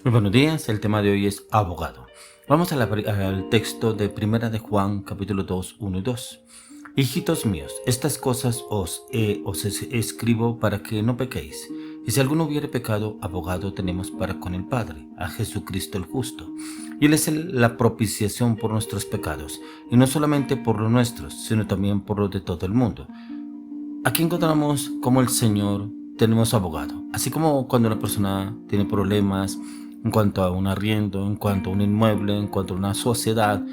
Muy buenos días, el tema de hoy es abogado. Vamos al texto de Primera de Juan, capítulo 2, 1 y 2. Hijitos míos, estas cosas os escribo para que no pequéis. Y si alguno hubiere pecado, abogado tenemos para con el Padre, a Jesucristo el justo. Y Él es la propiciación por nuestros pecados, y no solamente por los nuestros, sino también por los de todo el mundo. Aquí encontramos cómo el Señor tenemos abogado. Así como cuando una persona tiene problemas en cuanto a un arriendo, en cuanto a un inmueble, en cuanto a una sociedad,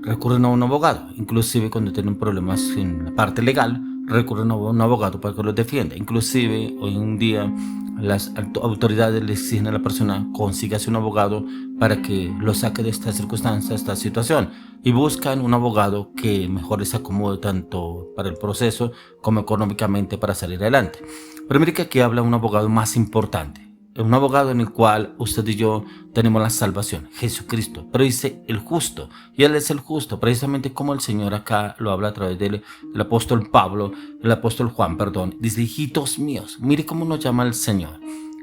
recurren a un abogado. Inclusive cuando tienen problemas en la parte legal, recurren a un abogado para que los defienda. Inclusive hoy en día las autoridades le exigen a la persona consígase un abogado para que lo saque de esta circunstancia, esta situación, y buscan un abogado que mejor les acomode tanto para el proceso como económicamente para salir adelante. Pero mire que aquí habla un abogado más importante, un abogado en el cual usted y yo tenemos la salvación, Jesucristo, pero dice el justo, y Él es el justo, precisamente como el Señor acá lo habla a través del apóstol Pablo, el apóstol Juan, perdón, dice: hijitos míos, mire cómo nos llama el Señor,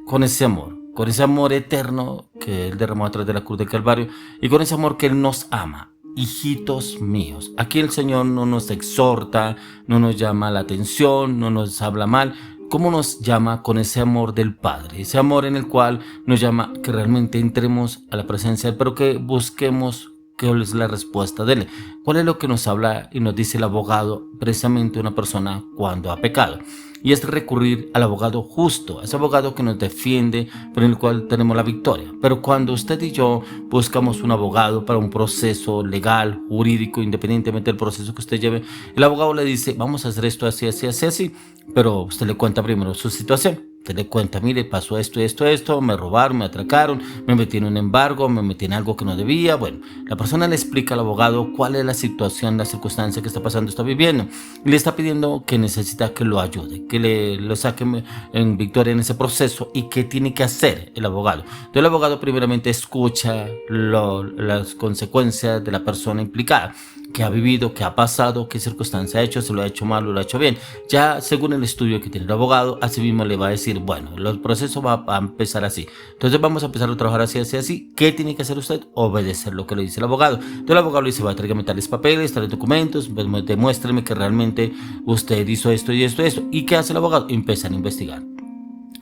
con ese amor eterno que Él derramó a través de la cruz del Calvario, y con ese amor que Él nos ama. Hijitos míos, aquí el Señor no nos exhorta, no nos llama la atención, no nos habla mal. ¿Cómo nos llama? Con ese amor del Padre, ese amor en el cual nos llama que realmente entremos a la presencia de Él, pero que busquemos cuál es la respuesta de Él. ¿Cuál es lo que nos habla y nos dice el abogado, precisamente una persona cuando ha pecado? Y es recurrir al abogado justo, ese abogado que nos defiende, pero en el cual tenemos la victoria. Pero cuando usted y yo buscamos un abogado para un proceso legal, jurídico, independientemente del proceso que usted lleve, el abogado le dice: vamos a hacer esto así, así, así, así, pero usted le cuenta primero su situación. Usted le cuenta: mire, pasó esto, esto, esto, me robaron, me atracaron, me metí en un embargo, me metí en algo que no debía. Bueno, la persona le explica al abogado cuál es la situación, la circunstancia que está pasando, está viviendo, y le está pidiendo que necesita que lo ayude, que lo saque en victoria en ese proceso. ¿Y qué tiene que hacer el abogado? Entonces el abogado primeramente escucha las consecuencias de la persona implicada, qué ha vivido, qué ha pasado, qué circunstancia ha hecho, si lo ha hecho mal o lo ha hecho bien. Ya según el estudio que tiene el abogado, así mismo le va a decir: bueno, el proceso va a empezar así, entonces vamos a empezar a trabajar así, así, así. ¿Qué tiene que hacer usted? Obedecer lo que le dice el abogado. Entonces el abogado le dice: va a tráigame tales papeles, tales documentos, demuéstreme que realmente usted hizo esto y esto y esto. ¿Y qué hace el abogado? Empiezan a investigar.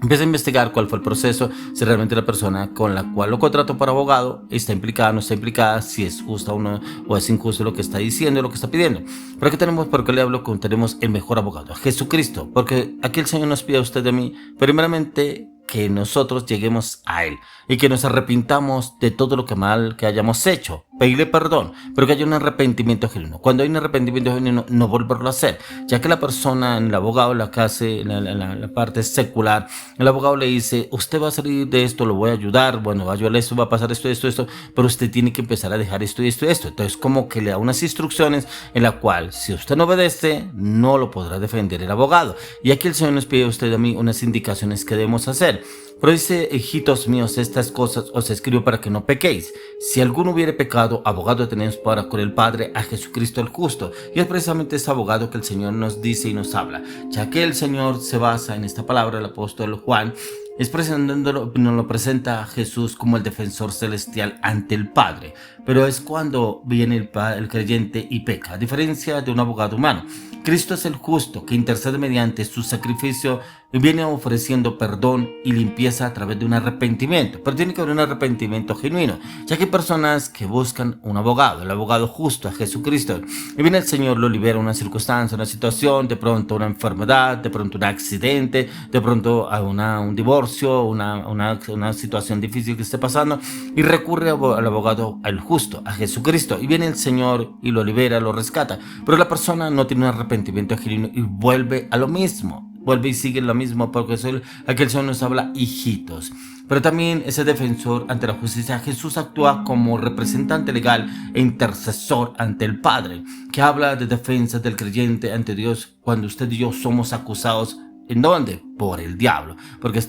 Empieza a investigar cuál fue el proceso, si realmente la persona con la cual lo contrató para abogado está implicada, no está implicada, si es justa o es injusto lo que está diciendo, lo que está pidiendo. Pero aquí tenemos, ¿por qué le hablo? Tenemos el mejor abogado, a Jesucristo, porque aquí el Señor nos pide a usted y a mí, primeramente, que nosotros lleguemos a Él y que nos arrepintamos de todo lo que mal que hayamos hecho, pedirle perdón, pero que haya un arrepentimiento genuino. Cuando hay un arrepentimiento genuino, no volverlo a hacer, ya que la persona, el abogado, la que hace la parte secular, el abogado le dice: usted va a salir de esto, lo voy a ayudar, bueno, va a ayudar esto, va a pasar esto, esto, esto, pero usted tiene que empezar a dejar esto y esto y esto. Entonces como que le da unas instrucciones en la cual, si usted no obedece, no lo podrá defender el abogado. Y aquí el Señor nos pide a usted y a mí unas indicaciones que debemos hacer. Pero dice: hijitos míos, estas cosas os escribo para que no pequéis. Si alguno hubiere pecado, abogado tenemos para con el Padre, a Jesucristo el justo. Y es precisamente ese abogado que el Señor nos dice y nos habla, ya que el Señor se basa en esta palabra del apóstol Juan. Nos lo presenta a Jesús como el defensor celestial ante el Padre, pero es cuando viene el creyente y peca, a diferencia de un abogado humano. Cristo es el justo que intercede mediante su sacrificio y viene ofreciendo perdón y limpieza a través de un arrepentimiento, pero tiene que haber un arrepentimiento genuino, ya que hay personas que buscan un abogado, el abogado justo, a Jesucristo, y viene el Señor, lo libera una circunstancia, una situación, de pronto una enfermedad, de pronto un accidente, de pronto a un divorcio, una situación difícil que esté pasando, y recurre al abogado, al justo, a Jesucristo, y viene el Señor y lo libera, lo rescata, pero la persona no tiene un arrepentimiento genuino y vuelve a lo mismo. Vuelve y sigue lo mismo, porque aquel Señor nos habla: hijitos. Pero también ese defensor ante la justicia, Jesús actúa como representante legal e intercesor ante el Padre, que habla de defensa del creyente ante Dios cuando usted y yo somos acusados. ¿En dónde? Por el diablo, porque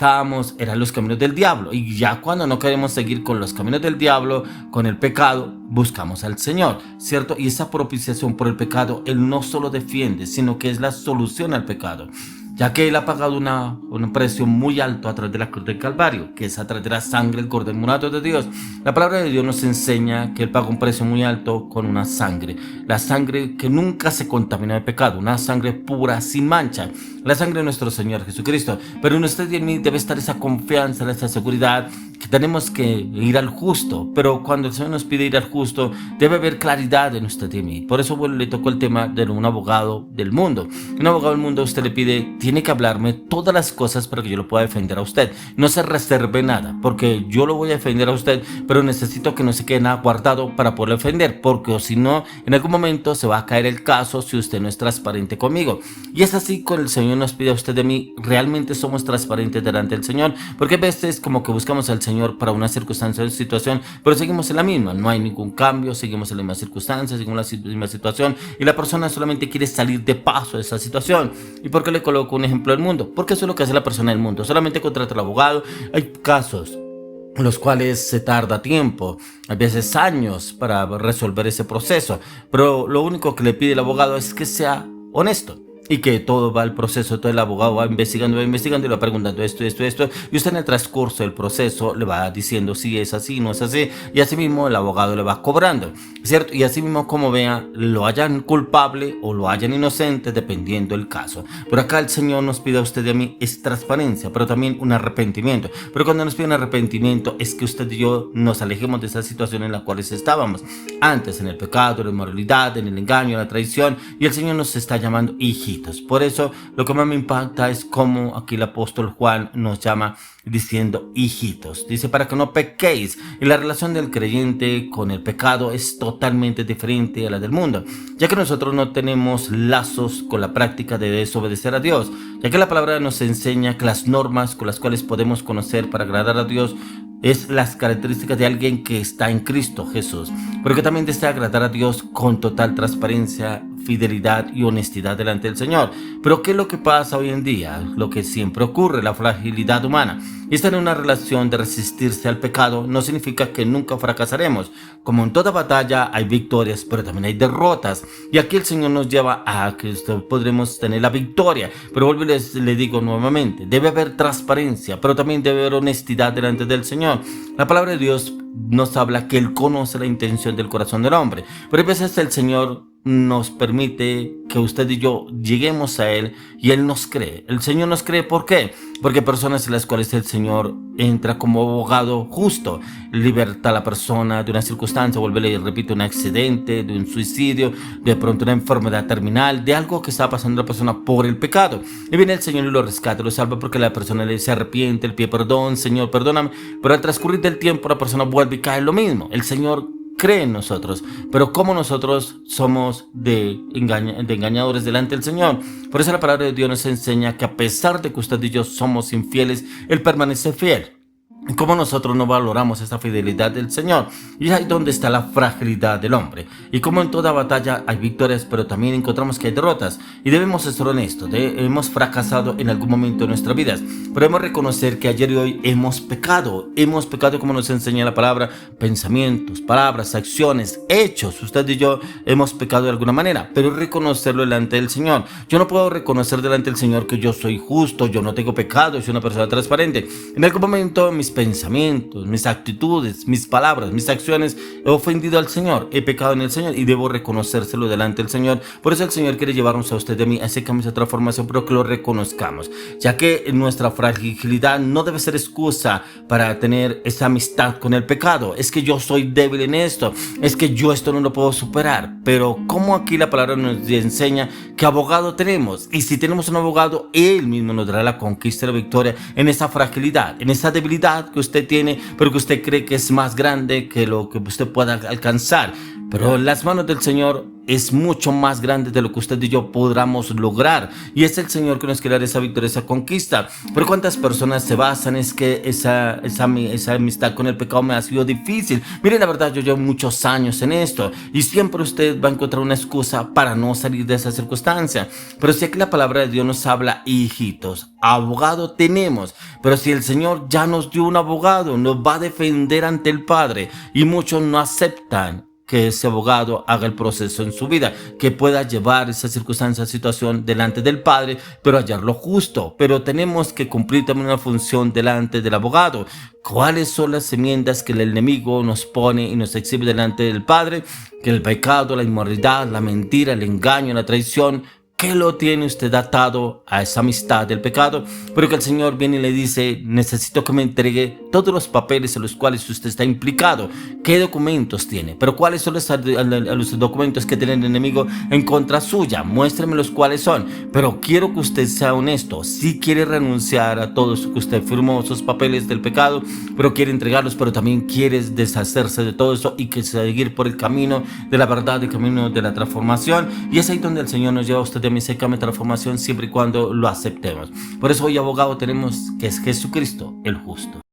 eran los caminos del diablo, y ya cuando no queremos seguir con los caminos del diablo, con el pecado, buscamos al Señor, ¿cierto? Y esa propiciación por el pecado, Él no solo defiende, sino que es la solución al pecado. ya que Él ha pagado un precio muy alto a través de la cruz del Calvario, que es a través de la sangre, el cordero inmolado de Dios. La palabra de Dios nos enseña que Él pagó un precio muy alto con una sangre, la sangre que nunca se contamina de pecado, una sangre pura, sin mancha, la sangre de nuestro Señor Jesucristo. Pero en usted y en mí debe estar esa confianza, esa seguridad, que tenemos que ir al justo, pero cuando el Señor nos pide ir al justo, debe haber claridad en usted y en mí. Por eso le tocó el tema de un abogado del mundo. Un abogado del mundo, usted le pide, tiene que hablarme todas las cosas para que yo lo pueda defender a usted. No se reserve nada, porque yo lo voy a defender a usted, pero necesito que no se quede nada guardado para poderlo defender, porque si no, en algún momento se va a caer el caso si usted no es transparente conmigo. Y es así con el Señor nos pide a usted de mí, realmente somos transparentes delante del Señor, porque a veces como que buscamos al Señor para una circunstancia o situación, pero seguimos en la misma, no hay ningún cambio, seguimos en la misma circunstancia, seguimos en la misma situación, y la persona solamente quiere salir de paso de esa situación. ¿Y por qué le coloco un ejemplo del mundo? Porque eso es lo que hace la persona del mundo, solamente contrata al abogado. Hay casos en los cuales se tarda tiempo, a veces años para resolver ese proceso, pero lo único que le pide el abogado es que sea honesto y que todo va al proceso. Todo el abogado va investigando y le va preguntando esto, y usted en el transcurso del proceso le va diciendo si es así, no es así, y así mismo el abogado le va cobrando, ¿cierto? Y así mismo, como vea, lo hayan culpable o lo hayan inocente, dependiendo el caso. Pero acá el Señor nos pide a usted y a mí es transparencia, pero también un arrepentimiento. Pero cuando nos pide un arrepentimiento es que usted y yo nos alejemos de esa situación en la cual estábamos antes, en el pecado, en la inmoralidad, en el engaño, en la traición, y el Señor nos está llamando hijitos. Por eso lo que más me impacta es cómo aquí el apóstol Juan nos llama diciendo hijitos. Dice, para que no pequéis. Y la relación del creyente con el pecado es totalmente diferente a la del mundo, ya que nosotros no tenemos lazos con la práctica de desobedecer a Dios, ya que la palabra nos enseña que las normas con las cuales podemos conocer para agradar a Dios es las características de alguien que está en Cristo Jesús, pero que también desea agradar a Dios con total transparencia, fidelidad y honestidad delante del Señor. Pero ¿qué es lo que pasa hoy en día? Lo que siempre ocurre, la fragilidad humana. Y estar en una relación de resistirse al pecado no significa que nunca fracasaremos. Como en toda batalla hay victorias, pero también hay derrotas. Y aquí el Señor nos lleva a que podremos tener la victoria. Pero vuelvo y le digo nuevamente, debe haber transparencia, pero también debe haber honestidad delante del Señor. La palabra de Dios nos habla que Él conoce la intención del corazón del hombre, pero a veces el Señor nos permite que usted y yo lleguemos a Él y Él nos cree. El Señor nos cree, ¿por qué? Porque hay personas en las cuales el Señor entra como abogado justo, liberta a la persona de una circunstancia, vuelve y repite, un accidente, de un suicidio, de pronto una enfermedad terminal, de algo que está pasando a la persona por el pecado. Y viene el Señor y lo rescata, lo salva, porque la persona le se arrepiente, el pie, perdón, Señor, perdóname. Pero al transcurrir del tiempo la persona vuelve y cae en lo mismo. El Señor cree en nosotros, pero como nosotros somos de engañadores delante del Señor. Por eso la palabra de Dios nos enseña que a pesar de que usted y yo somos infieles, Él permanece fiel. Cómo nosotros no valoramos esta fidelidad del Señor, y ahí donde está la fragilidad del hombre. Y como en toda batalla hay victorias, pero también encontramos que hay derrotas, y debemos ser honestos. Hemos fracasado en algún momento de nuestras vidas, pero debemos reconocer que ayer y hoy hemos pecado como nos enseña la palabra, pensamientos, palabras, acciones, hechos. Usted y yo hemos pecado de alguna manera, pero reconocerlo delante del Señor. Yo no puedo reconocer delante del Señor que yo soy justo, yo no tengo pecado, soy una persona transparente. En algún momento mis pensamientos, mis actitudes, mis palabras, mis acciones, he ofendido al Señor, he pecado en el Señor, y debo reconocérselo delante del Señor. Por eso el Señor quiere llevarnos a usted y a mí a ese cambio, a esa transformación, pero que lo reconozcamos, ya que nuestra fragilidad no debe ser excusa para tener esa amistad con el pecado. Es que yo soy débil en esto, es que yo esto no lo puedo superar. Pero como aquí la palabra nos enseña que abogado tenemos, y si tenemos un abogado, Él mismo nos dará la conquista y la victoria en esa fragilidad, en esa debilidad que usted tiene, pero que usted cree que es más grande que lo que usted pueda alcanzar. Pero en las manos del Señor es mucho más grande de lo que usted y yo podamos lograr, y es el Señor que nos quiere dar esa victoria, esa conquista. Pero cuántas personas se basan es que esa amistad con el pecado me ha sido difícil. Mire, la verdad, yo llevo muchos años en esto, y siempre usted va a encontrar una excusa para no salir de esa circunstancia. Pero si aquí la palabra de Dios nos habla, hijitos, abogado tenemos, pero si el Señor ya nos dio un abogado, nos va a defender ante el Padre, y muchos no aceptan que ese abogado haga el proceso en su vida, que pueda llevar esa circunstancia, situación delante del Padre, pero hallarlo justo. Pero tenemos que cumplir también una función delante del abogado. ¿Cuáles son las enmiendas que el enemigo nos pone y nos exhibe delante del Padre? Que el pecado, la inmoralidad, la mentira, el engaño, la traición, ¿qué lo tiene usted atado a esa amistad del pecado? Pero que el Señor viene y le dice, necesito que me entregue todos los papeles en los cuales usted está implicado. ¿Qué documentos tiene? Pero ¿cuáles son los documentos que tiene el enemigo en contra suya? Muéstreme los cuáles son. Pero quiero que usted sea honesto. Si quiere renunciar a todo eso que usted firmó, esos papeles del pecado, pero quiere entregarlos, pero también quiere deshacerse de todo eso y que seguir por el camino de la verdad, el camino de la transformación. Y es ahí donde el Señor nos lleva a usted de misericordia, transformación, siempre y cuando lo aceptemos. Por eso hoy, abogado, tenemos que es Jesucristo el justo.